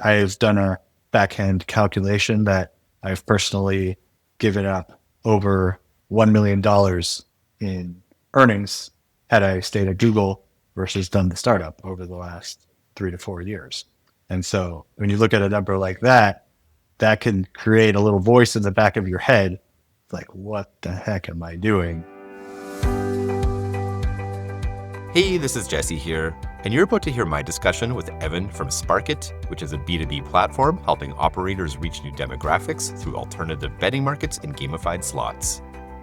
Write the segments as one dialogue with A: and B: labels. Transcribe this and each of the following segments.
A: I've done a backhand calculation that I've personally given up over $1 million in earnings had I stayed at Google versus done the startup over the last 3 to 4 years. And so when you look at a number like that, that can create a little voice in the back of your head. Like, what the heck am I doing?
B: Hey, this is Jesse here, and you're about to hear my discussion with Evan from Sparket, which is a B2B platform helping operators reach new demographics through alternative betting markets and gamified slots.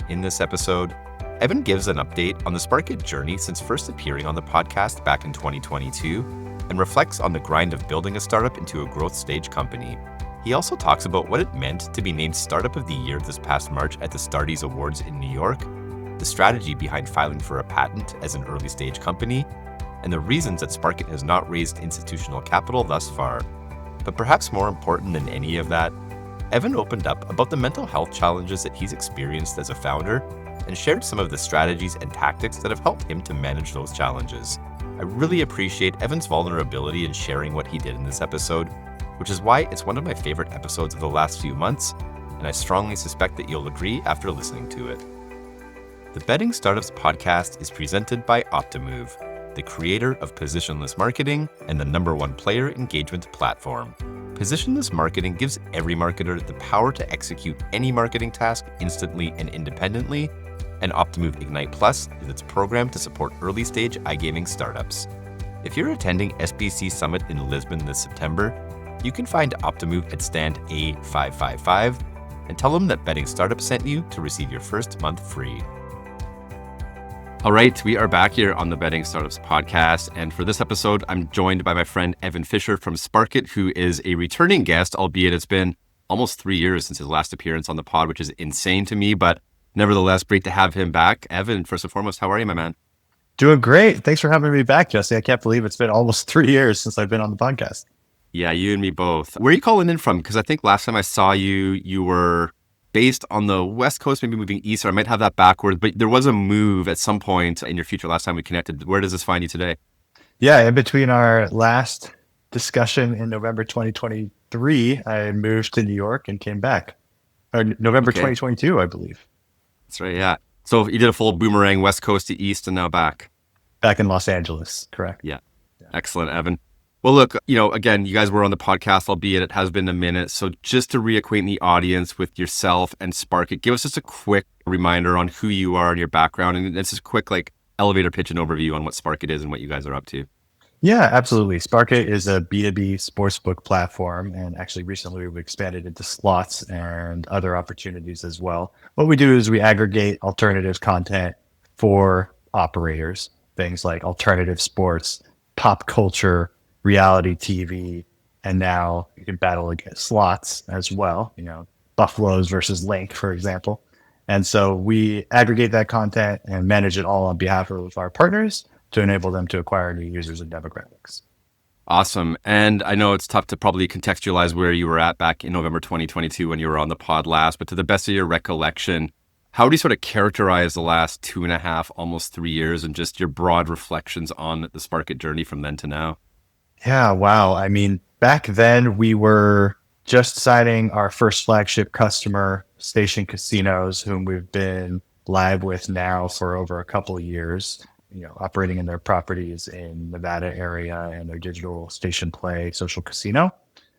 B: In this episode, Evan gives an update on the Sparket journey since first appearing on the podcast back in 2022 and reflects on the grind of building a startup into a growth stage company. He also talks about what it meant to be named Startup of the Year this past March at the Starties Awards in New York, the strategy behind filing for a patent as an early stage company, and the reasons that Sparket has not raised institutional capital thus far. But perhaps more important than any of that, Evan opened up about the mental health challenges that he's experienced as a founder and shared some of the strategies and tactics that have helped him to manage those challenges. I really appreciate Evan's vulnerability in sharing what he did in this episode, which is why it's one of my favorite episodes of the last few months, and I strongly suspect that you'll agree after listening to it. The Betting Startups podcast is presented by Optimove, the creator of positionless marketing and the #1 player engagement platform. Positionless marketing gives every marketer the power to execute any marketing task instantly and independently, and Optimove Ignite Plus is its program to support early-stage iGaming startups. If you're attending SBC Summit in Lisbon this September, you can find Optimove at stand A555 and tell them that Betting Startups sent you to receive your first month free. All right, we are back here on the Betting Startups podcast. And for this episode, I'm joined by my friend Evan Fisher from Sparket, who is a returning guest, albeit it's been almost 3 years since his last appearance on the pod, which is insane to me. But nevertheless, great to have him back. Evan, first and foremost, how are you, my man?
A: Doing great. Thanks for having me back, Jesse. I can't believe it's been almost 3 years since I've been on the podcast.
B: Yeah, you and me both. Where are you calling in from? Because I think last time I saw you, you were based on the West Coast, maybe moving east, or I might have that backwards, but there was a move at some point in your future last time we connected. Where does this find you today?
A: Yeah, in between our last discussion in November 2023, I moved to New York and came back. Or November 2022, I believe.
B: That's right, yeah. So you did a full boomerang West Coast to East and now back.
A: Back in Los Angeles, correct.
B: Yeah. Excellent, Evan. Well, look, again, you guys were on the podcast, albeit it has been a minute. So just to reacquaint the audience with yourself and Sparket, give us just a quick reminder on who you are and your background. And it's just a quick elevator pitch and overview on what Sparket is and what you guys are up to.
A: Yeah, absolutely. Sparket is a B2B sportsbook platform. And actually recently we've expanded into slots and other opportunities as well. What we do is we aggregate alternative content for operators, things like alternative sports, pop culture, reality TV, and now you can battle against slots as well, Buffaloes versus Link, for example. And so we aggregate that content and manage it all on behalf of our partners to enable them to acquire new users and demographics.
B: Awesome. And I know it's tough to probably contextualize where you were at back in November 2022 when you were on the pod last, but to the best of your recollection, how do you sort of characterize the last 2.5, almost 3 years and just your broad reflections on the Sparket journey from then to now?
A: Yeah, wow. I mean, back then we were just signing our first flagship customer, Station Casinos, whom we've been live with now for over a couple of years, operating in their properties in Nevada area and their digital station play social casino.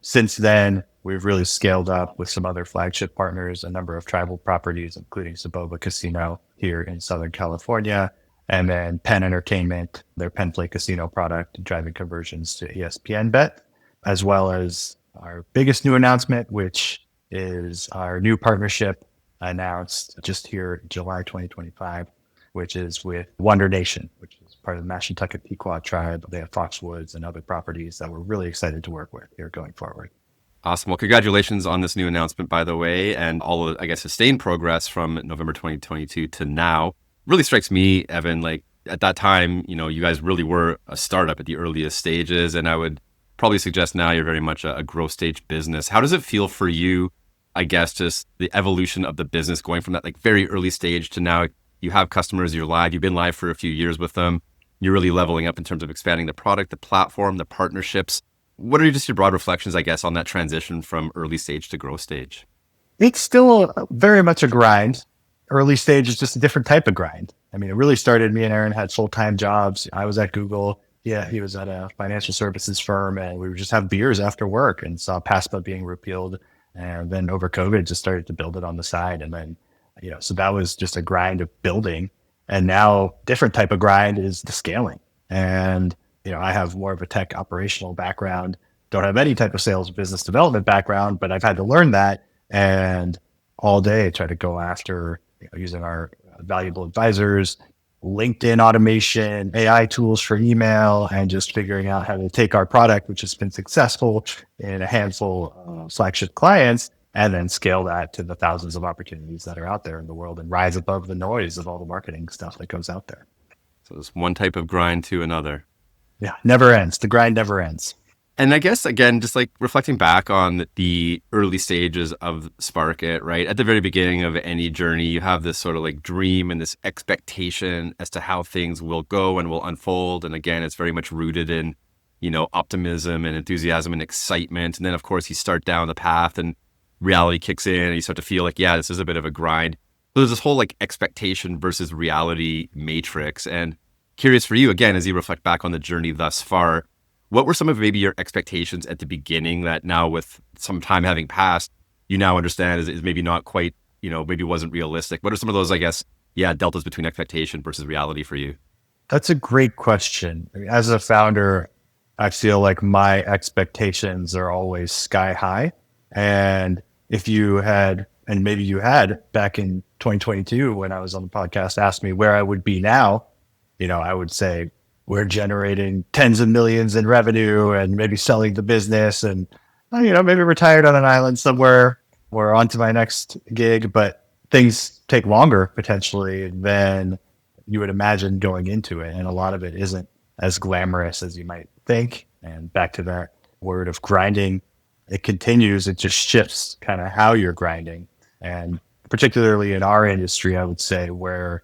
A: Since then, we've really scaled up with some other flagship partners, a number of tribal properties, including Saboba Casino here in Southern California, and then Penn Entertainment, their Penn Play Casino product, driving conversions to ESPN Bet, as well as our biggest new announcement, which is our new partnership announced just here in July 2025, which is with Wonder Nation, which is part of the Mashantucket Pequot tribe. They have Foxwoods and other properties that we're really excited to work with here going forward.
B: Awesome. Well, congratulations on this new announcement, by the way, and all of, sustained progress from November 2022 to now. Really strikes me, Evan, at that time, you guys really were a startup at the earliest stages. And I would probably suggest now you're very much a growth stage business. How does it feel for you, just the evolution of the business going from that very early stage to now you have customers, you've been live for a few years with them. You're really leveling up in terms of expanding the product, the platform, the partnerships. What are just your broad reflections, I guess, on that transition from early stage to growth stage?
A: It's still very much a grind. Early stage is just a different type of grind. I mean, it really started, me and Aaron had full-time jobs. I was at Google. Yeah, he was at a financial services firm, and we would just have beers after work and saw PASPA being repealed. And then over COVID, just started to build it on the side. And then, so that was just a grind of building. And now different type of grind is the scaling. And, I have more of a tech operational background, don't have any type of sales business development background, but I've had to learn that and all day try to go after using our valuable advisors, LinkedIn automation, AI tools for email, and just figuring out how to take our product, which has been successful in a handful of flagship clients, and then scale that to the thousands of opportunities that are out there in the world and rise above the noise of all the marketing stuff that goes out there.
B: So it's one type of grind to another.
A: Yeah, never ends. The grind never ends.
B: And I guess, again, just like reflecting back on the early stages of Sparket, right? At the very beginning of any journey, you have this sort of like dream and this expectation as to how things will go and will unfold. And again, it's very much rooted in, optimism and enthusiasm and excitement. And then, of course, you start down the path and reality kicks in and you start to feel like, yeah, this is a bit of a grind. So there's this whole like expectation versus reality matrix. And curious for you, again, as you reflect back on the journey thus far, what were some of maybe your expectations at the beginning that now with some time having passed, you now understand is maybe not quite, maybe wasn't realistic? What are some of those, I guess, deltas between expectation versus reality for you?
A: That's a great question. I mean, as a founder, I feel like my expectations are always sky high. And if you had, and maybe you had back in 2022, when I was on the podcast, asked me where I would be now, I would say we're generating tens of millions in revenue and maybe selling the business and, maybe retired on an island somewhere or on to my next gig. But things take longer potentially than you would imagine going into it. And a lot of it isn't as glamorous as you might think. And back to that word of grinding, it continues, it just shifts kind of how you're grinding. And particularly in our industry, I would say, where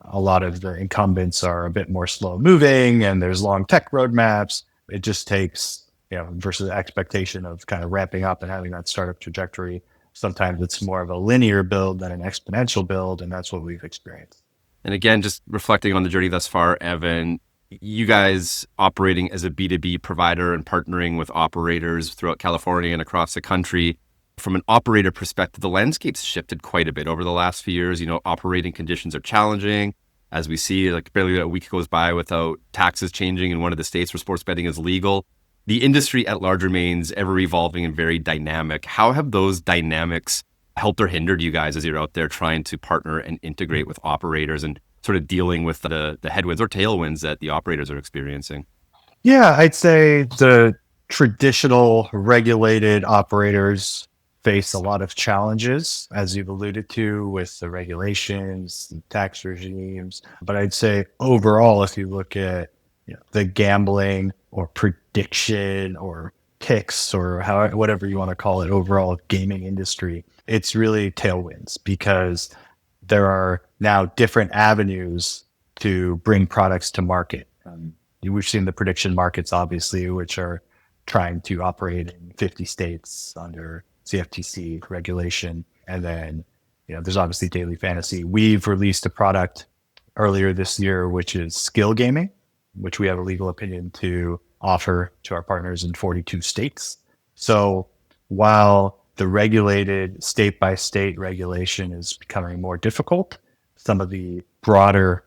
A: a lot of the incumbents are a bit more slow moving and there's long tech roadmaps. It just takes, versus the expectation of kind of ramping up and having that startup trajectory. Sometimes it's more of a linear build than an exponential build. And that's what we've experienced.
B: And again, just reflecting on the journey thus far, Evan, you guys operating as a B2B provider and partnering with operators throughout California and across the country. From an operator perspective, the landscape's shifted quite a bit over the last few years. Operating conditions are challenging. As we see, like barely a week goes by without taxes changing in one of the states where sports betting is legal. The industry at large remains ever evolving and very dynamic. How have those dynamics helped or hindered you guys as you're out there trying to partner and integrate with operators and sort of dealing with the headwinds or tailwinds that the operators are experiencing?
A: Yeah, I'd say the traditional regulated operators face a lot of challenges, as you've alluded to, with the regulations and tax regimes. But I'd say overall, if you look at the gambling or prediction or picks or whatever you want to call it, overall gaming industry, it's really tailwinds because there are now different avenues to bring products to market. We've seen the prediction markets, obviously, which are trying to operate in 50 states under CFTC regulation. And then, there's obviously daily fantasy. We've released a product earlier this year, which is skill gaming, which we have a legal opinion to offer to our partners in 42 states. So while the regulated state by state regulation is becoming more difficult, some of the broader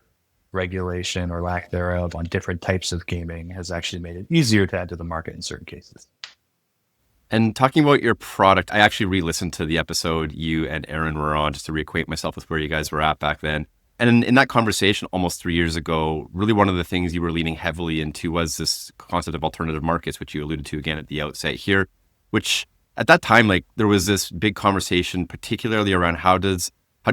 A: regulation or lack thereof on different types of gaming has actually made it easier to add to the market in certain cases.
B: And talking about your product, I actually re-listened to the episode you and Aaron were on just to reacquaint myself with where you guys were at back then. And in that conversation almost 3 years ago, really one of the things you were leaning heavily into was this concept of alternative markets, which you alluded to again at the outset here, which at that time, like there was this big conversation, particularly around how do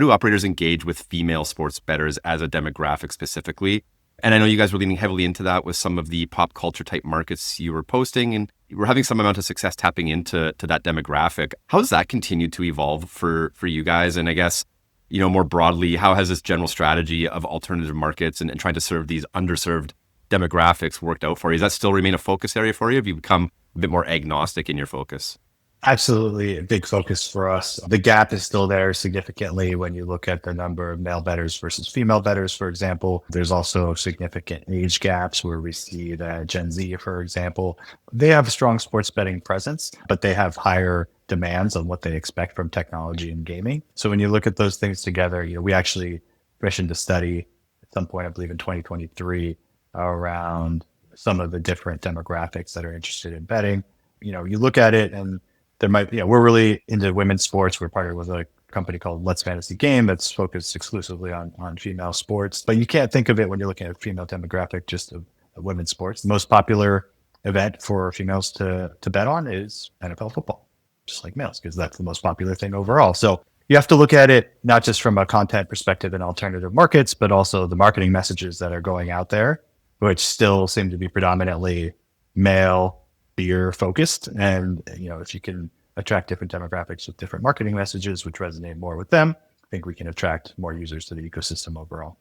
B: operators engage with female sports bettors as a demographic specifically? And I know you guys were leaning heavily into that with some of the pop culture type markets you were posting, and you were having some amount of success tapping into that demographic. How has that continued to evolve for you guys? And I guess, more broadly, how has this general strategy of alternative markets and trying to serve these underserved demographics worked out for you? Does that still remain a focus area for you? Have you become a bit more agnostic in your focus?
A: Absolutely a big focus for us. The gap is still there significantly when you look at the number of male bettors versus female bettors, for example. There's also significant age gaps where we see that Gen Z, for example, they have a strong sports betting presence, but they have higher demands on what they expect from technology and gaming. So when you look at those things together, we actually commissioned a study at some point, I believe in 2023, around some of the different demographics that are interested in betting. You look at it and there might be, we're really into women's sports. We're partnered with a company called Let's Fantasy Game that's focused exclusively on female sports. But you can't think of it when you're looking at female demographic just of women's sports. The most popular event for females to bet on is NFL football, just like males, because that's the most popular thing overall. So you have to look at it not just from a content perspective in alternative markets, but also the marketing messages that are going out there, which still seem to be predominantly male beer focused. And, if you can attract different demographics with different marketing messages, which resonate more with them, I think we can attract more users to the ecosystem overall.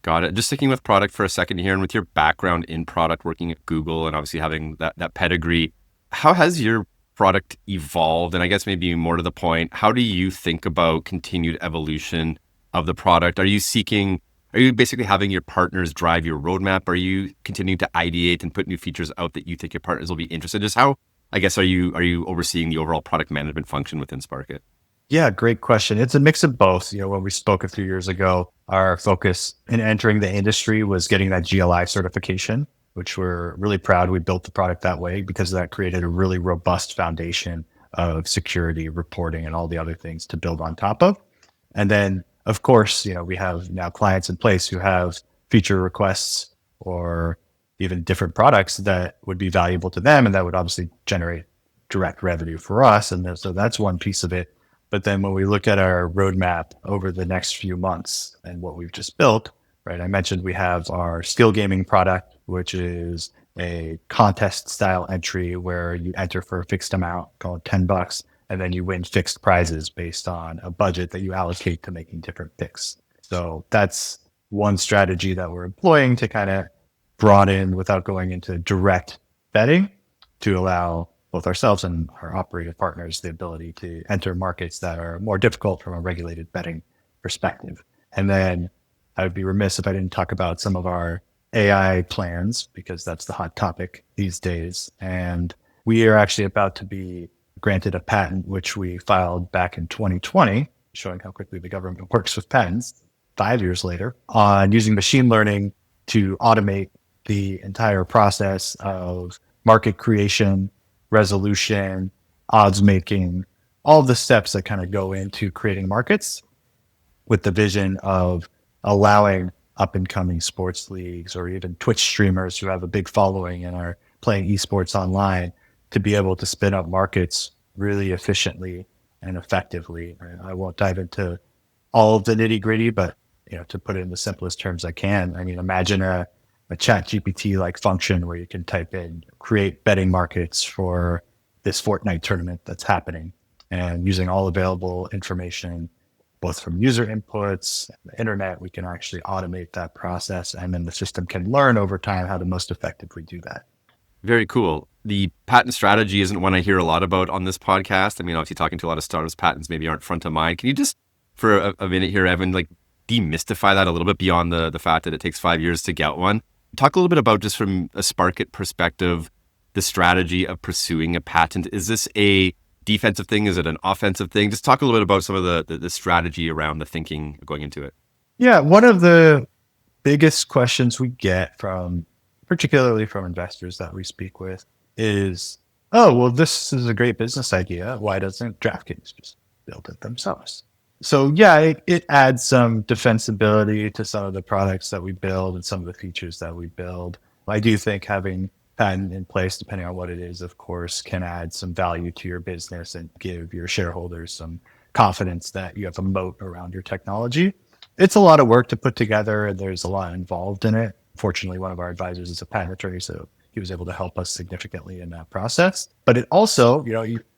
B: Got it. Just sticking with product for a second here, and with your background in product, working at Google and obviously having that pedigree, how has your product evolved? And I guess maybe more to the point, how do you think about continued evolution of the product? Are you basically having your partners drive your roadmap? Are you continuing to ideate and put new features out that you think your partners will be interested? Just how, I guess, are you overseeing the overall product management function within Sparket?
A: Yeah, great question. It's a mix of both. When we spoke a few years ago, our focus in entering the industry was getting that GLI certification, which we're really proud we built the product that way because that created a really robust foundation of security, reporting, and all the other things to build on top of. And then, of course, we have now clients in place who have feature requests or even different products that would be valuable to them and that would obviously generate direct revenue for us. And so that's one piece of it. But then when we look at our roadmap over the next few months and what we've just built, right? I mentioned we have our skill gaming product, which is a contest style entry where you enter for a fixed amount called $10, and then you win fixed prizes based on a budget that you allocate to making different picks. So that's one strategy that we're employing to kind of broaden without going into direct betting to allow both ourselves and our operator partners the ability to enter markets that are more difficult from a regulated betting perspective. And then I would be remiss if I didn't talk about some of our AI plans because that's the hot topic these days. And we are actually about to be granted a patent, which we filed back in 2020, showing how quickly the government works with patents 5 years later, on using machine learning to automate the entire process of market creation, resolution, odds making, all the steps that kind of go into creating markets with the vision of allowing up and coming sports leagues or even Twitch streamers who have a big following and are playing esports online to be able to spin up markets really efficiently and effectively. I won't dive into all of the nitty gritty, but to put it in the simplest terms I can, I mean, imagine a chat GPT like function where you can type in, create betting markets for this Fortnite tournament that's happening, and using all available information, both from user inputs and the internet, we can actually automate that process. And then the system can learn over time how to most effectively do that.
B: Very cool. The patent strategy isn't one I hear a lot about on this podcast. I mean, obviously talking to a lot of startups, patents maybe aren't front of mind. Can you just, for a minute here, Evan, like demystify that a little bit beyond the fact that it takes 5 years to get one? Talk a little bit about, just from a Sparket perspective, the strategy of pursuing a patent. Is this a defensive thing? Is it an offensive thing? Just talk a little bit about some of the strategy around the thinking going into it.
A: Yeah, one of the biggest questions we get particularly from investors that we speak with is, oh, well, this is a great business idea. Why doesn't DraftKings just build it themselves? So yeah, it adds some defensibility to some of the products that we build and some of the features that we build. I do think having patent in place, depending on what it is, of course, can add some value to your business and give your shareholders some confidence that you have a moat around your technology. It's a lot of work to put together and there's a lot involved in it. Fortunately, one of our advisors is a patent attorney, so he was able to help us significantly in that process. But it also,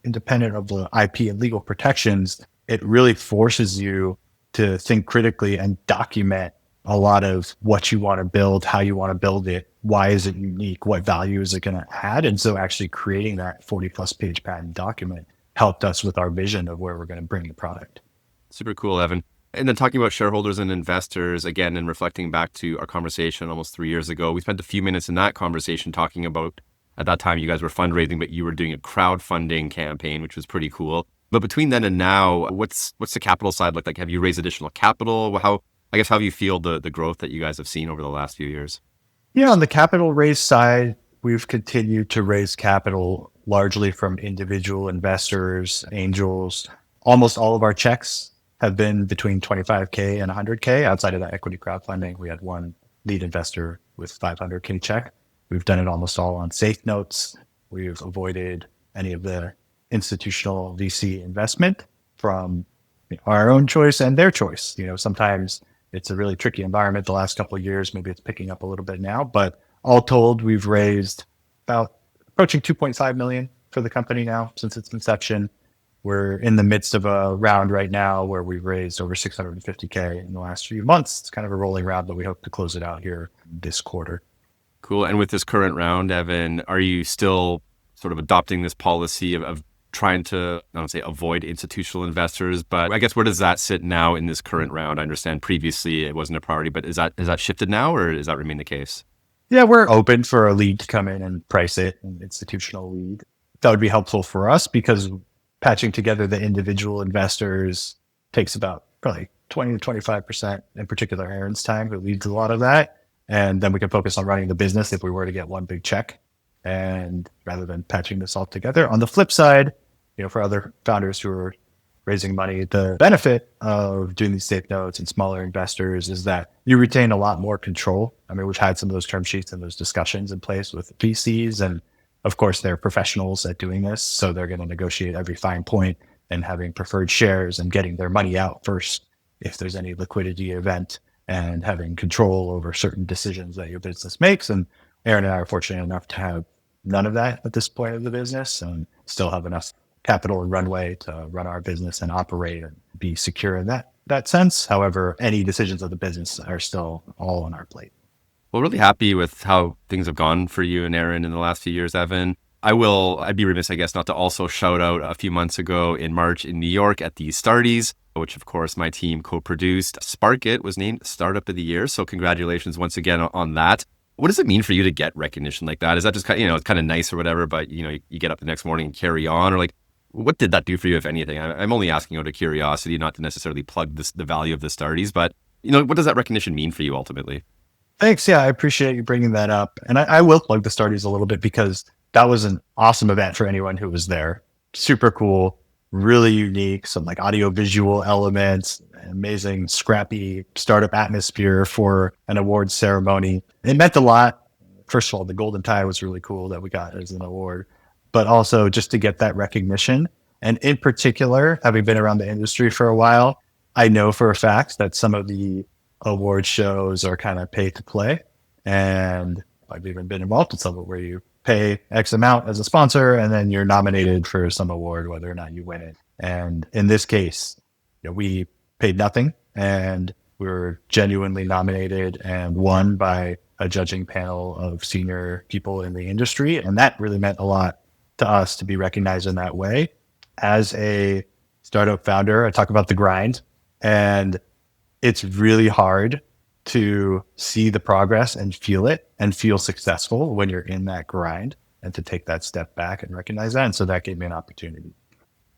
A: independent of the IP and legal protections, it really forces you to think critically and document a lot of what you want to build, how you want to build it, why is it unique, what value is it going to add. And so actually creating that 40 plus page patent document helped us with our vision of where we're going to bring the product.
B: Super cool, Evan. And then talking about shareholders and investors, again, and reflecting back to our conversation almost 3 years ago, we spent a few minutes in that conversation talking about, at that time, you guys were fundraising, but you were doing a crowdfunding campaign, which was pretty cool. But between then and now, what's the capital side look like? Have you raised additional capital? How have you feel the growth that you guys have seen over the last few years?
A: Yeah, on the capital raise side, we've continued to raise capital largely from individual investors, angels. Almost all of our checks have been between 25K and 100K. Outside of that equity crowdfunding, we had one lead investor with 500K check. We've done it almost all on safe notes. We've avoided any of the institutional VC investment from our own choice and their choice. Sometimes it's a really tricky environment the last couple of years. Maybe it's picking up a little bit now, but all told, we've raised about approaching 2.5 million for the company now since its inception. We're in the midst of a round right now where we've raised over 650K in the last few months. It's kind of a rolling round, but we hope to close it out here this quarter.
B: Cool. And with this current round, Evan, are you still sort of adopting this policy of trying to, I don't say avoid institutional investors, but I guess where does that sit now in this current round? I understand previously it wasn't a priority, but has that shifted now, or does that remain the case?
A: Yeah, we're open for a lead to come in and price it, an institutional lead. That would be helpful for us because patching together the individual investors takes about probably 20 to 25%, in particular Aaron's time, who leads a lot of that. And then we can focus on running the business if we were to get one big check, and rather than patching this all together. On the flip side, for other founders who are raising money, the benefit of doing these safe notes and smaller investors is that you retain a lot more control. I mean, we've had some of those term sheets and those discussions in place with VCs, and of course they're professionals at doing this. So they're going to negotiate every fine point and having preferred shares and getting their money out first if there's any liquidity event, and having control over certain decisions that your business makes. And Aaron and I are fortunate enough to have none of that at this point of the business and still have enough capital and runway to run our business and operate and be secure in that sense. However, any decisions of the business are still all on our plate.
B: Well, really happy with how things have gone for you and Aaron in the last few years, Evan. I'd be remiss, I guess, not to also shout out a few months ago in March in New York at the Starties, which of course my team co-produced. Sparket was named Startup of the Year. So congratulations once again on that. What does it mean for you to get recognition like that? Is that just kind of, it's kind of nice or whatever, but you get up the next morning and carry on, or like, what did that do for you, if anything? I'm only asking out of curiosity, not to necessarily plug the value of the Starties, but what does that recognition mean for you ultimately?
A: Thanks. Yeah, I appreciate you bringing that up. And I will plug the Starties a little bit because that was an awesome event for anyone who was there. Super cool, really unique, some like audio visual elements, amazing scrappy startup atmosphere for an awards ceremony. It meant a lot. First of all, the golden tie was really cool that we got as an award, but also just to get that recognition. And in particular, having been around the industry for a while, I know for a fact that some of the award shows are kind of pay to play. And I've even been involved in some where you pay X amount as a sponsor and then you're nominated for some award, whether or not you win it. And in this case, we paid nothing and we were genuinely nominated and won by a judging panel of senior people in the industry. And that really meant a lot to us to be recognized in that way. As a startup founder, I talk about the grind, and it's really hard to see the progress and feel it and feel successful when you're in that grind, and to take that step back and recognize that. And so that gave me an opportunity.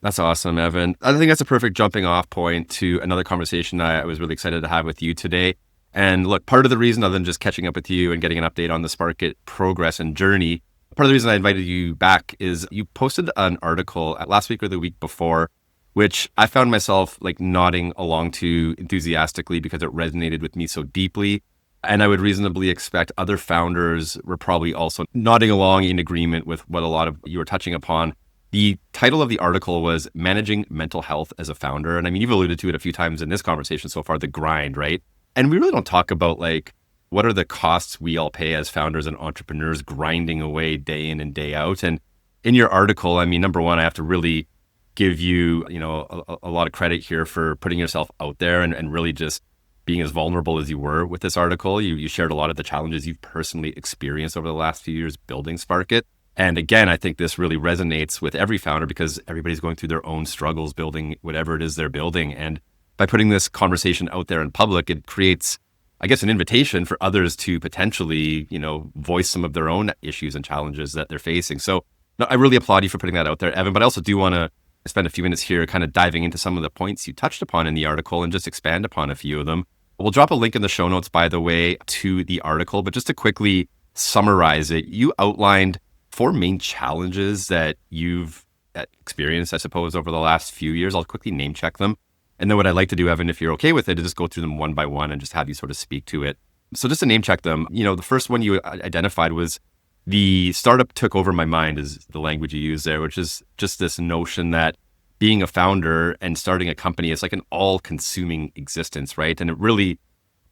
B: That's awesome, Evan. I think that's a perfect jumping off point to another conversation I was really excited to have with you today. And look, part of the reason, other than just catching up with you and getting an update on the Sparket progress and journey, part of the reason I invited you back is you posted an article last week or the week before, which I found myself like nodding along to enthusiastically because it resonated with me so deeply. And I would reasonably expect other founders were probably also nodding along in agreement with what a lot of you were touching upon. The title of the article was Managing Mental Health as a Founder. And I mean, you've alluded to it a few times in this conversation so far, the grind, right? And we really don't talk about like, what are the costs we all pay as founders and entrepreneurs grinding away day in and day out? And in your article, I mean, number one, I have to really give you, a lot of credit here for putting yourself out there and really just being as vulnerable as you were with this article. You shared a lot of the challenges you've personally experienced over the last few years building Sparket. And again, I think this really resonates with every founder because everybody's going through their own struggles building whatever it is they're building. And by putting this conversation out there in public, it creates, I guess, an invitation for others to potentially, voice some of their own issues and challenges that they're facing. So no, I really applaud you for putting that out there, Evan, but I also do want to spend a few minutes here kind of diving into some of the points you touched upon in the article and just expand upon a few of them. We'll drop a link in the show notes, by the way, to the article, but just to quickly summarize it, you outlined 4 main challenges that you've experienced, I suppose, over the last few years. I'll quickly name check them. And then what I'd like to do, Evan, if you're okay with it, is just go through them one by one and just have you sort of speak to it. So just to name check them, the first one you identified was the startup took over my mind, is the language you use there, which is just this notion that being a founder and starting a company is like an all-consuming existence, right? And it really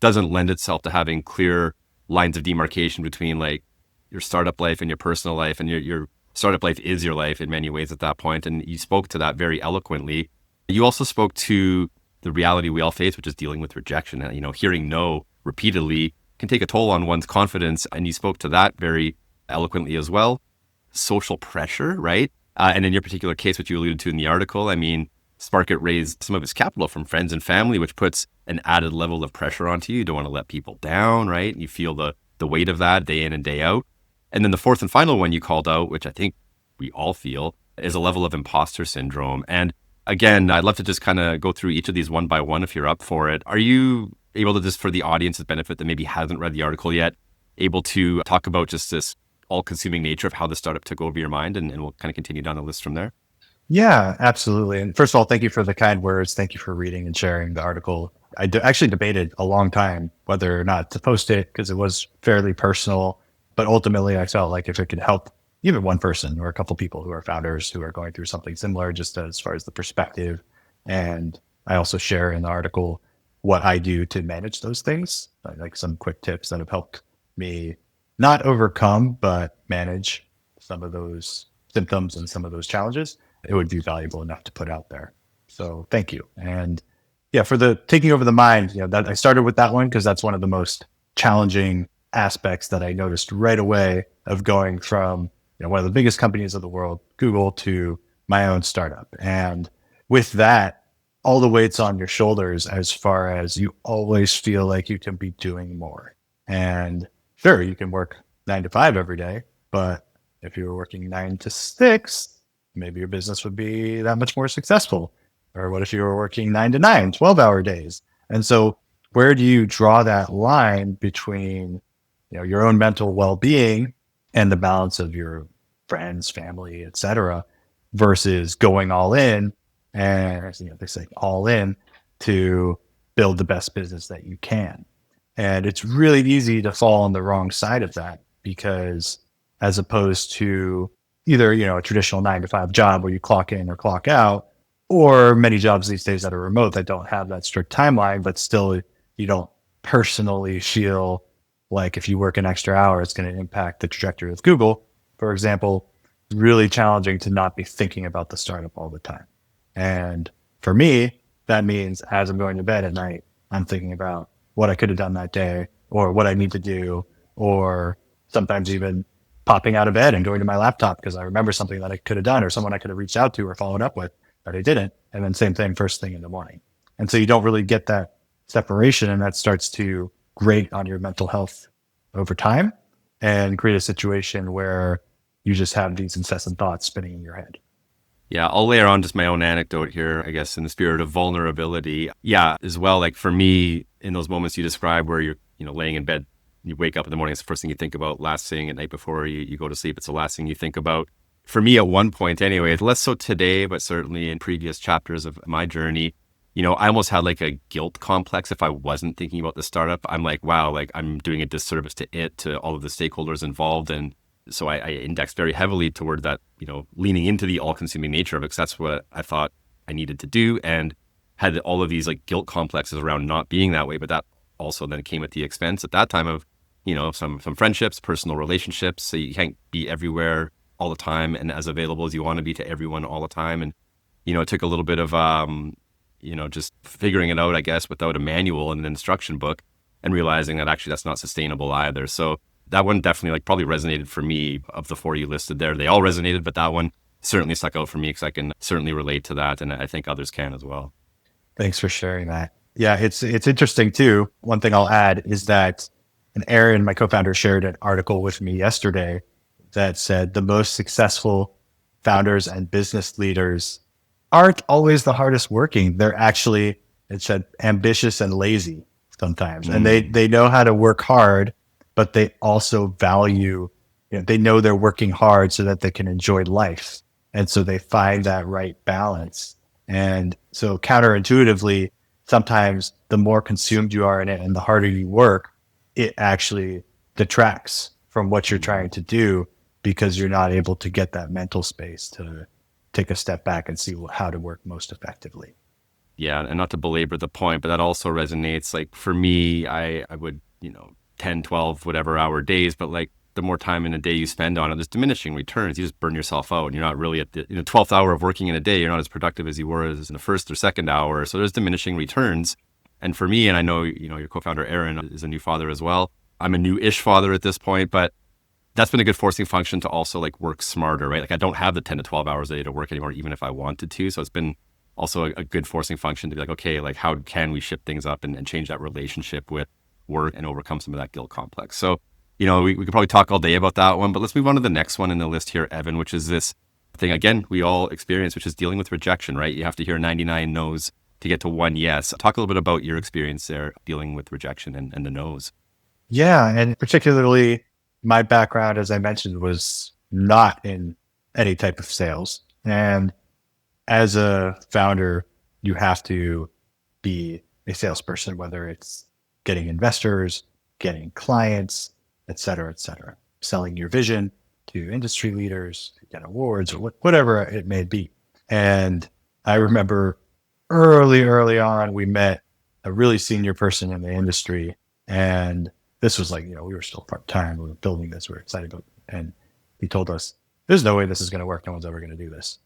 B: doesn't lend itself to having clear lines of demarcation between like your startup life and your personal life, and your startup life is your life in many ways at that point. And you spoke to that very eloquently. You also spoke to the reality we all face, which is dealing with rejection. Hearing no repeatedly can take a toll on one's confidence. And you spoke to that very eloquently as well. Social pressure, right? And in your particular case, which you alluded to in the article, Sparket raised some of its capital from friends and family, which puts an added level of pressure onto you. You don't want to let people down, right? You feel the weight of that day in and day out. And then the fourth and final one you called out, which I think we all feel, is a level of imposter syndrome. And again, I'd love to just kind of go through each of these one by one if you're up for it. Are you able to, just for the audience's benefit that maybe hasn't read the article yet, able to talk about just this all-consuming nature of how the startup took over your mind, and we'll kind of continue down the list from there?
A: Yeah, absolutely. And first of all, thank you for the kind words. Thank you for reading and sharing the article. I actually debated a long time whether or not to post it because it was fairly personal. But ultimately, I felt like if it could help even one person or a couple people who are founders who are going through something similar, just as far as the perspective. And I also share in the article what I do to manage those things, like some quick tips that have helped me not overcome, but manage some of those symptoms and some of those challenges. It would be valuable enough to put out there. So thank you. And yeah, for the taking over the mind, that I started with that one because that's one of the most challenging aspects that I noticed right away of going from one of the biggest companies of the world, Google, to my own startup. And with that, all the weight's on your shoulders as far as you always feel like you can be doing more. And sure, you can work 9 to 5 every day, but if you were working 9 to 6, maybe your business would be that much more successful. Or what if you were working 9 to 9, 12-hour days? And so where do you draw that line between your own mental well-being and the balance of your friends, family, etc., versus going all in and they say all in to build the best business that you can? And it's really easy to fall on the wrong side of that because as opposed to either, a traditional 9 to 5 job where you clock in or clock out, or many jobs these days that are remote that don't have that strict timeline, but still you don't personally feel like if you work an extra hour, it's going to impact the trajectory of Google, for example. It's really challenging to not be thinking about the startup all the time. And for me, that means as I'm going to bed at night, I'm thinking about what I could have done that day or what I need to do, or sometimes even popping out of bed and going to my laptop because I remember something that I could have done or someone I could have reached out to or followed up with, but I didn't. And then same thing first thing in the morning. And so you don't really get that separation, and that starts to grate on your mental health over time and create a situation where you just have these incessant thoughts spinning in your head.
B: Yeah, I'll layer on just my own anecdote here, I guess, in the spirit of vulnerability. Yeah, as well, like for me, in those moments you describe where you're, laying in bed, you wake up in the morning, it's the first thing you think about, last thing at night before you go to sleep, it's the last thing you think about. For me, at one point anyway, less so today, but certainly in previous chapters of my journey, I almost had like a guilt complex if I wasn't thinking about the startup. I'm like, wow, like I'm doing a disservice to all of the stakeholders involved. And so I indexed very heavily toward that, leaning into the all-consuming nature of it, because that's what I thought I needed to do, and had all of these like guilt complexes around not being that way. But that also then came at the expense at that time of, some friendships, personal relationships. So you can't be everywhere all the time and as available as you want to be to everyone all the time. And, it took a little bit of, just figuring it out, I guess, without a manual and an instruction book and realizing that actually that's not sustainable either. So that one definitely like probably resonated for me of the four you listed there. They all resonated, but that one certainly stuck out for me because I can certainly relate to that. And I think others can as well.
A: Thanks for sharing that. Yeah, it's interesting too. One thing I'll add is that, and Aaron, my co-founder, shared an article with me yesterday that said the most successful founders and business leaders aren't always the hardest working. They're actually, it said, ambitious and lazy sometimes. And they know how to work hard, but they also value, they know they're working hard so that they can enjoy life. And so they find that right balance. And so counterintuitively, sometimes the more consumed you are in it and the harder you work, it actually detracts from what you're trying to do because you're not able to get that mental space to take a step back and see how to work most effectively.
B: Yeah. And not to belabor the point, but that also resonates. Like for me, I would, 10, 12, whatever hour days, but like the more time in a day you spend on it, there's diminishing returns. You just burn yourself out and you're not really at the 12th hour of working in a day. You're not as productive as you were as in the first or second hour. So there's diminishing returns. And for me, and I know, your co-founder, Aaron, is a new father as well. I'm a new-ish father at this point, but that's been a good forcing function to also like work smarter, right? Like I don't have the 10 to 12 hours a day to work anymore, even if I wanted to. So it's been also a good forcing function to be like, okay, like how can we shift things up and change that relationship with work and overcome some of that guilt complex? So we could probably talk all day about that one, but let's move on to the next one in the list here, Evan, which is this thing, again, we all experience, which is dealing with rejection, right? You have to hear 99 no's to get to one yes. Talk a little bit about your experience there dealing with rejection and the no's.
A: Yeah. And particularly my background, as I mentioned, was not in any type of sales. And as a founder, you have to be a salesperson, whether it's getting investors, getting clients, et cetera, selling your vision to industry leaders, to get awards or whatever it may be. And I remember early on, we met a really senior person in the industry. And this was like, we were still part-time. We were building this. We were excited about it. And he told us, there's no way this is going to work. No one's ever going to do this.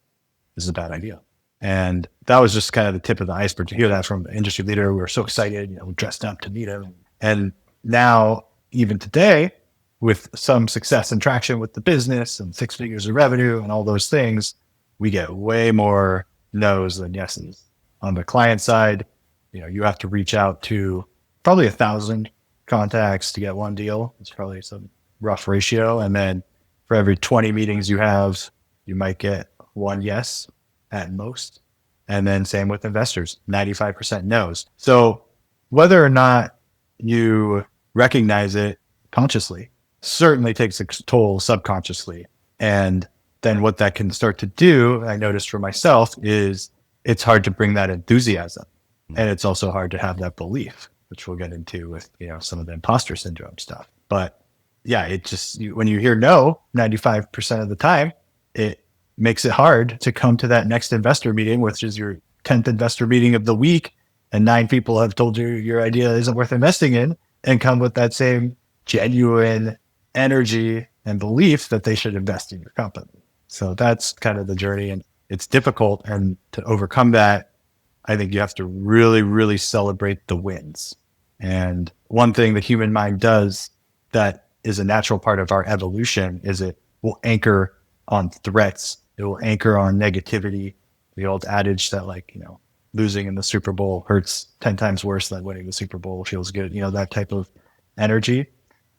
A: This is a bad idea. And that was just kind of the tip of the iceberg to hear that from the industry leader. We were so excited, we dressed up to meet him. And now, even today, with some success and traction with the business and 6 figures of revenue and all those things, we get way more no's than yeses. On the client side, you have to reach out to probably 1,000 contacts to get one deal. It's probably some rough ratio. And then for every 20 meetings you have, you might get one yes at most. And then same with investors, 95% no's. So whether or not you recognize it consciously certainly takes a toll subconsciously. And then what that can start to do, I noticed for myself, is it's hard to bring that enthusiasm. And it's also hard to have that belief, which we'll get into with, some of the imposter syndrome stuff. But yeah, it just, when you hear no 95% of the time, it makes it hard to come to that next investor meeting, which is your 10th investor meeting of the week. And 9 people have told you your idea isn't worth investing in, and come with that same genuine energy and belief that they should invest in your company. So that's kind of the journey, and it's difficult. And to overcome that, I think you have to really, really celebrate the wins. And one thing the human mind does that is a natural part of our evolution is it will anchor on threats. It will anchor on negativity. The old adage that losing in the Super Bowl hurts 10 times worse than winning the Super Bowl feels good. That type of energy.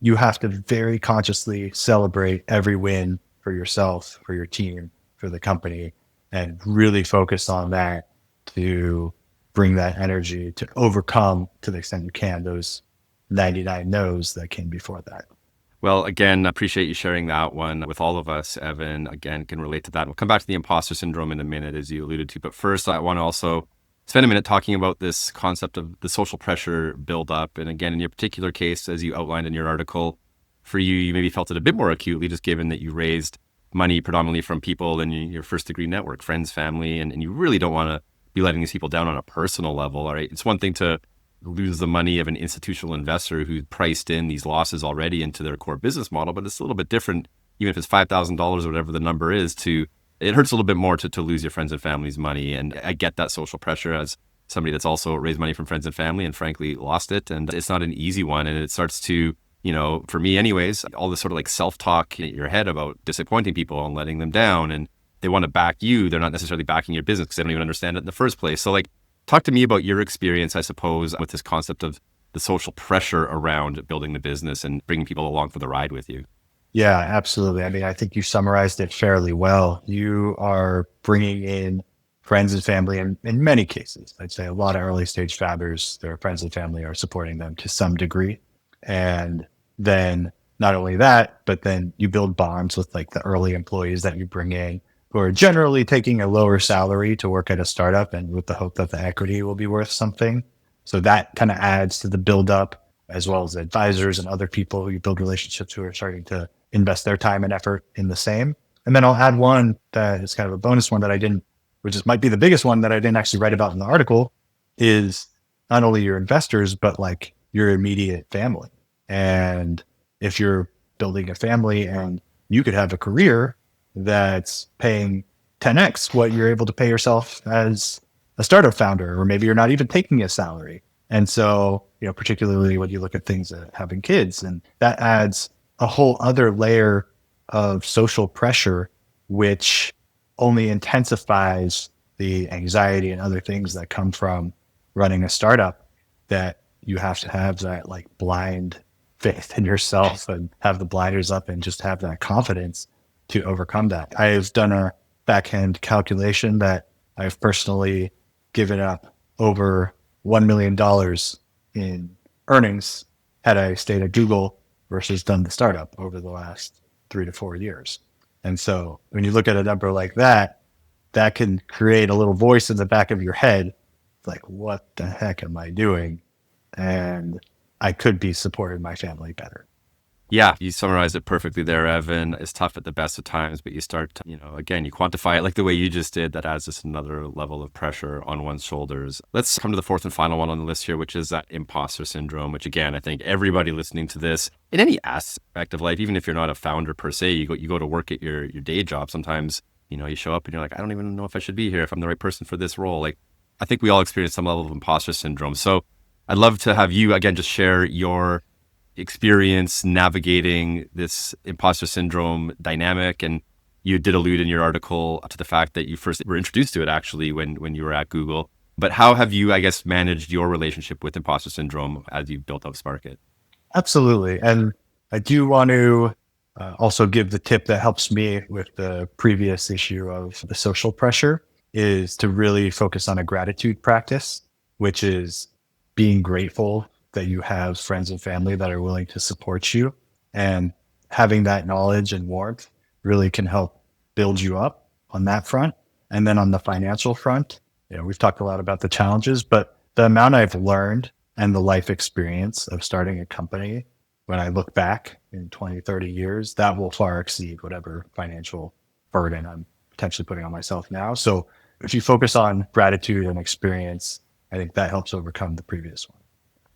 A: You have to very consciously celebrate every win for yourself, for your team, for the company, and really focus on that to bring that energy to overcome, to the extent you can, those 99 no's that came before that.
B: Well, again, I appreciate you sharing that one with all of us, Evan. Again, can relate to that. We'll come back to the imposter syndrome in a minute, as you alluded to. But first, I want to also spend a minute talking about this concept of the social pressure buildup. And again, in your particular case, as you outlined in your article, for you, you maybe felt it a bit more acutely, just given that you raised money predominantly from people in your first degree network, friends, family, and you really don't want to be letting these people down on a personal level. All right. It's one thing to lose the money of an institutional investor who priced in these losses already into their core business model, but it's a little bit different, even if it's $5,000 or whatever the number is, it hurts a little bit more to lose your friends and family's money. And I get that social pressure, as somebody that's also raised money from friends and family and frankly lost it. And it's not an easy one. And it starts to, for me anyways, all this sort of like self-talk in your head about disappointing people and letting them down. And they want to back you. They're not necessarily backing your business because they don't even understand it in the first place. So like, talk to me about your experience, I suppose, with this concept of the social pressure around building the business and bringing people along for the ride with you.
A: Yeah, absolutely. I mean, I think you summarized it fairly well. You are bringing in friends and family, and in many cases, I'd say a lot of early stage founders, their friends and family are supporting them to some degree. And then not only that, but then you build bonds with like the early employees that you bring in who are generally taking a lower salary to work at a startup and with the hope that the equity will be worth something. So that kind of adds to the buildup, as well as advisors and other people who you build relationships who are starting to invest their time and effort in the same. And then I'll add one that is kind of a bonus one that I didn't, which is might be the biggest one that I didn't actually write about in the article, is not only your investors, but like your immediate family. And if you're building a family and you could have a career that's paying 10x what you're able to pay yourself as a startup founder, or maybe you're not even taking a salary. And so, particularly when you look at things that having kids, and that adds a whole other layer of social pressure, which only intensifies the anxiety and other things that come from running a startup, that you have to have that like blind faith in yourself and have the blinders up and just have that confidence to overcome that. I've done a backhand calculation that I've personally given up over $1 million in earnings had I stayed at Google versus done the startup over the last 3 to 4 years. And so when you look at a number like that, that can create a little voice in the back of your head. It's like, what the heck am I doing? And I could be supporting my family better.
B: Yeah, you summarized it perfectly there, Evan. It's tough at the best of times, but you start to, again, you quantify it like the way you just did. That adds just another level of pressure on one's shoulders. Let's come to the fourth and final one on the list here, which is that imposter syndrome, which again, I think everybody listening to this in any aspect of life, even if you're not a founder per se, you go to work at your day job. Sometimes, you show up and you're like, I don't even know if I should be here, if I'm the right person for this role. Like, I think we all experience some level of imposter syndrome. So I'd love to have you, again, just share your experience navigating this imposter syndrome dynamic. And you did allude in your article to the fact that you first were introduced to it actually when you were at Google. But how have you, I guess, managed your relationship with imposter syndrome as you built up Sparket?
A: Absolutely. And I do want to also give the tip that helps me with the previous issue of the social pressure, is to really focus on a gratitude practice, which is being grateful that you have friends and family that are willing to support you. And having that knowledge and warmth really can help build you up on that front. And then on the financial front, we've talked a lot about the challenges, but the amount I've learned and the life experience of starting a company, when I look back in 20, 30 years, that will far exceed whatever financial burden I'm potentially putting on myself now. So if you focus on gratitude and experience, I think that helps overcome the previous one.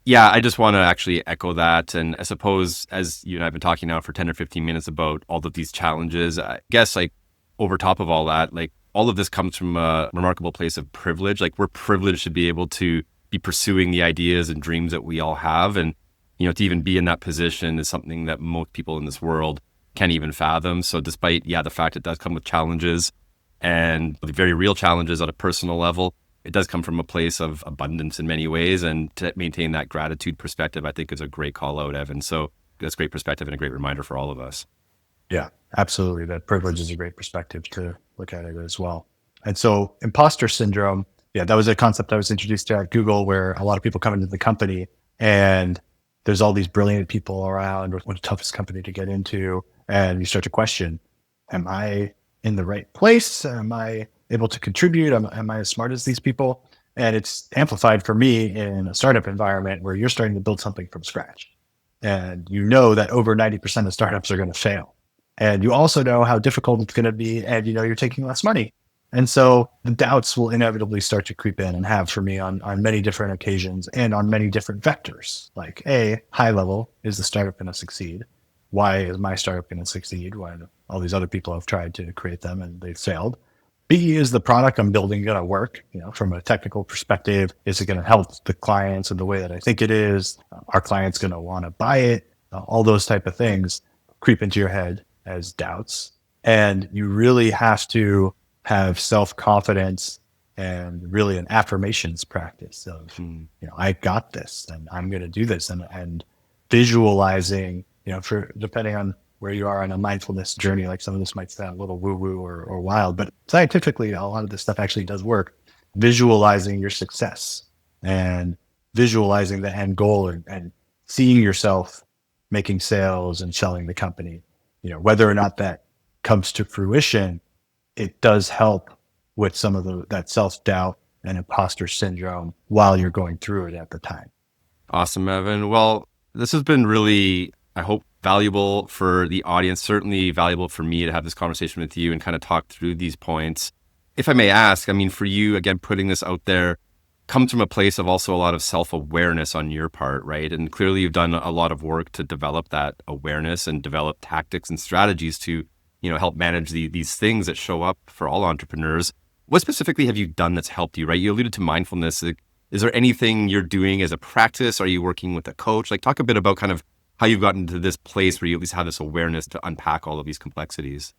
B: Yeah, I just want to actually echo that. And I suppose as you and I have been talking now for 10 or 15 minutes about all of these challenges, I guess like over top of all that, like all of this comes from a remarkable place of privilege. Like we're privileged to be able to be pursuing the ideas and dreams that we all have. And, to even be in that position is something that most people in this world can't even fathom. So despite, the fact it does come with challenges and the very real challenges at a personal level, it does come from a place of abundance in many ways. And to maintain that gratitude perspective, I think is a great call out, Evan. So that's great perspective and a great reminder for all of us.
A: Yeah, absolutely. That privilege is a great perspective to look at it as well. And so imposter syndrome, that was a concept I was introduced to at Google, where a lot of people come into the company and there's all these brilliant people around, one of the toughest company to get into. And you start to question, am I in the right place? Am I able to contribute? Am I as smart as these people? And it's amplified for me in a startup environment where you're starting to build something from scratch. And you know that over 90% of startups are going to fail. And you also know how difficult it's going to be, and you're taking less money. And so the doubts will inevitably start to creep in, and have for me on many different occasions and on many different vectors. Like high level, is the startup going to succeed? Why is my startup going to succeed when all these other people have tried to create them and they've failed? B, is the product I'm building going to work? From a technical perspective, is it going to help the clients in the way that I think it is? Are clients going to want to buy it? All those type of things creep into your head as doubts. And you really have to have self-confidence and really an affirmations practice of, I got this and I'm going to do this, and visualizing, for depending on where you are on a mindfulness journey, like some of this might sound a little woo woo or wild, but scientifically, a lot of this stuff actually does work. Visualizing your success and visualizing the end goal, and seeing yourself making sales and selling the company, whether or not that comes to fruition, it does help with some of that self-doubt and imposter syndrome while you're going through it at the time.
B: Awesome, Evan. Well, this has been really, I hope, valuable for the audience, certainly valuable for me to have this conversation with you and kind of talk through these points. If I may ask, I mean, for you, again, putting this out there comes from a place of also a lot of self-awareness on your part, right? And clearly you've done a lot of work to develop that awareness and develop tactics and strategies to, help manage these things that show up for all entrepreneurs. What specifically have you done that's helped you, right? You alluded to mindfulness. Is there anything you're doing as a practice? Are you working with a coach? Like, talk a bit about kind of how you've gotten to this place where you at least have this awareness to unpack all of these complexities.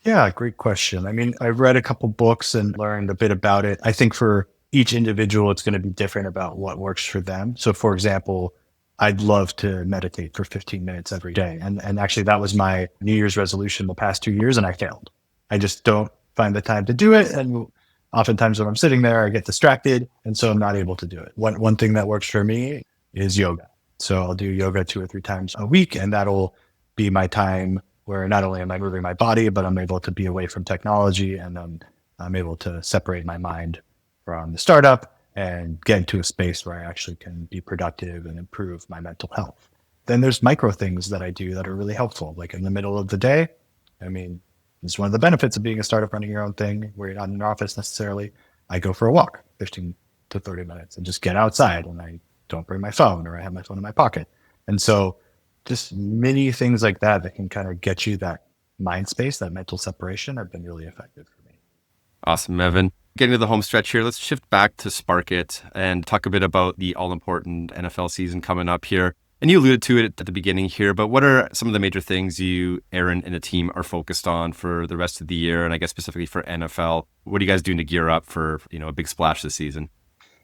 A: Yeah, great question. I mean, I've read a couple books and learned a bit about it. I think for each individual, it's going to be different about what works for them. So, for example, I'd love to meditate for 15 minutes every day. And actually, that was my New Year's resolution the past 2 years, and I failed. I just don't find the time to do it. And oftentimes when I'm sitting there, I get distracted. And so I'm not able to do it. One thing that works for me is yoga. So I'll do yoga 2 or 3 times a week, and that'll be my time where not only am I moving my body, but I'm able to be away from technology, and I'm able to separate my mind from the startup and get into a space where I actually can be productive and improve my mental health. Then there's micro things that I do that are really helpful. Like in the middle of the day, I mean, it's one of the benefits of being a startup, running your own thing where you're not in an office necessarily. I go for a walk, 15 to 30 minutes, and just get outside, and I don't bring my phone, or I have my phone in my pocket. And so just many things like that can kind of get you that mind space, that mental separation, have been really effective for me.
B: Awesome, Evan. Getting to the home stretch here, let's shift back to Sparket and talk a bit about the all-important NFL season coming up here. And you alluded to it at the beginning here, but what are some of the major things you, Aaron, and the team are focused on for the rest of the year? And I guess specifically for NFL, what are you guys doing to gear up for, a big splash this season?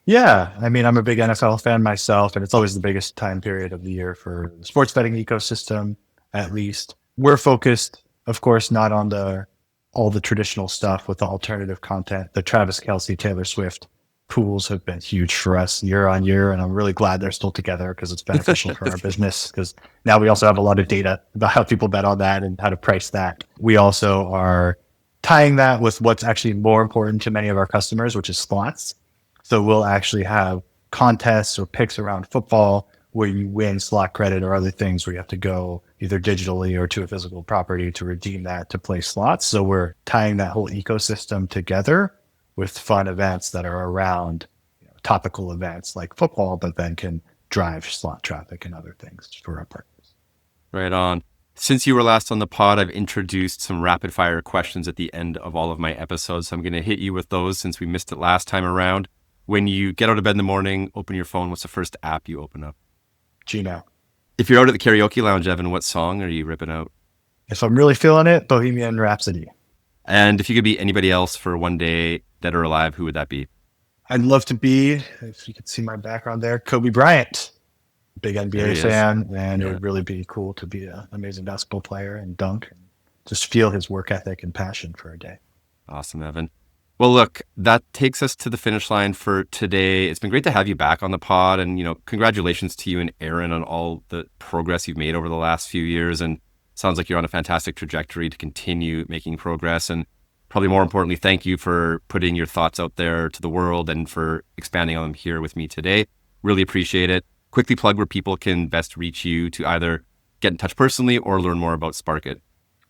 A: Yeah, I mean, I'm a big NFL fan myself, and it's always the biggest time period of the year for the sports betting ecosystem, at least. We're focused, of course, not on all the traditional stuff with the alternative content. The Travis Kelce, Taylor Swift pools have been huge for us year on year, and I'm really glad they're still together because it's beneficial for our business, because now we also have a lot of data about how people bet on that and how to price that. We also are tying that with what's actually more important to many of our customers, which is slots. So we'll actually have contests or picks around football where you win slot credit or other things where you have to go either digitally or to a physical property to redeem that to play slots. So we're tying that whole ecosystem together with fun events that are around topical events like football, but then can drive slot traffic and other things for our partners.
B: Right on. Since you were last on the pod, I've introduced some rapid fire questions at the end of all of my episodes. So I'm going to hit you with those since we missed it last time around. When you get out of bed in the morning, open your phone, what's the first app you open up?
A: Gmail.
B: If you're out at the karaoke lounge, Evan, what song are you ripping out?
A: If I'm really feeling it, Bohemian Rhapsody.
B: And if you could be anybody else for one day, dead or alive, who would that be?
A: I'd love to be, if you could see my background there, Kobe Bryant. Big NBA fan, and it would really be cool to be an amazing basketball player and dunk and just feel his work ethic and passion for a day.
B: Awesome, Evan. Well, look, that takes us to the finish line for today. It's been great to have you back on the pod, and congratulations to you and Aaron on all the progress you've made over the last few years. And sounds like you're on a fantastic trajectory to continue making progress. And probably more importantly, thank you for putting your thoughts out there to the world and for expanding on them here with me today. Really appreciate it. Quickly plug where people can best reach you to either get in touch personally or learn more about Sparket.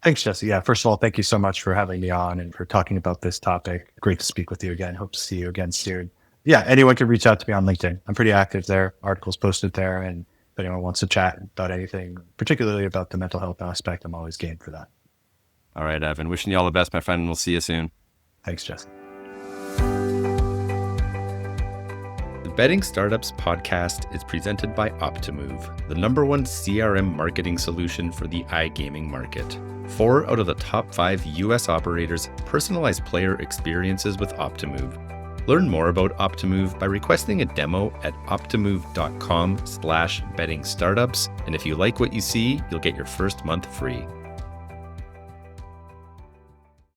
A: Thanks, Jesse. Yeah, first of all, thank you so much for having me on and for talking about this topic. Great to speak with you again. Hope to see you again soon. Yeah, anyone can reach out to me on LinkedIn. I'm pretty active there. Articles posted there. And if anyone wants to chat about anything, particularly about the mental health aspect, I'm always game for that.
B: All right, Evan. Wishing you all the best, my friend, and we'll see you soon.
A: Thanks, Jesse.
B: The Betting Startups podcast is presented by Optimove, the #1 CRM marketing solution for the iGaming market. 4 out of the top 5 US operators personalize player experiences with Optimove. Learn more about Optimove by requesting a demo at optimove.com/bettingstartups. And if you like what you see, you'll get your first month free.